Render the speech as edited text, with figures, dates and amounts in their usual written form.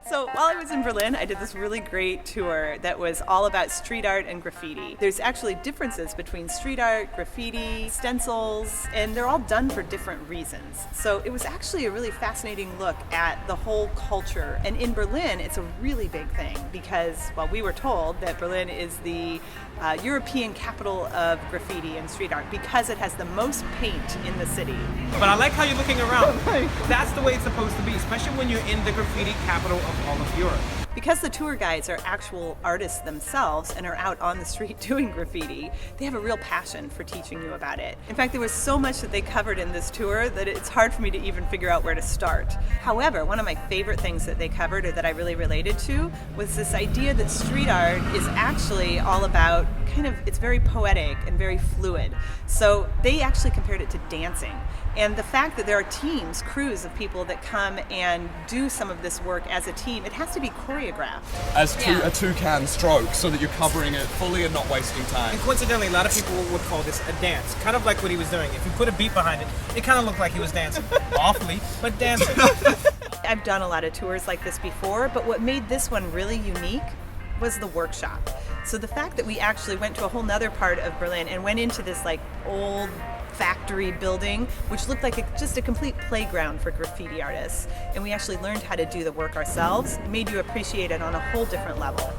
So while I was in Berlin, I did this really great tour that was all about street art and graffiti. There's actually differences between street art, graffiti, stencils, and they're all done for different reasons. So it was actually a really fascinating look at the whole culture. And in Berlin, it's a really big thing because, well, we were told that Berlin is the European capital of graffiti and street art because it has the most paint in the city. But I like how you're looking around. That's the way it's supposed to be, especially when you're in the graffiti capital of all of Europe. Because the tour guides are actual artists themselves and are out on the street doing graffiti, they have a real passion for teaching you about it. In fact, there was so much that they covered in this tour that it's hard for me to even figure out where to start. However, one of my favorite things that they covered or that I really related to was this idea that street art is actually all about it's very poetic and very fluid. So they actually compared it to dancing. And the fact that there are teams, crews of people that come and do some of this work as a team, it has to be choreographed. As a two-can stroke, so that you're covering it fully and not wasting time. And coincidentally, a lot of people would call this a dance, kind of like what he was doing. If you put a beat behind it, it kind of looked like he was dancing. Awfully, but dancing. I've done a lot of tours like this before, but what made this one really unique was the workshop. So the fact that we actually went to a whole nother part of Berlin and went into this old factory building, which looked like just a complete playground for graffiti artists. And we actually learned how to do the work ourselves, made you appreciate it on a whole different level.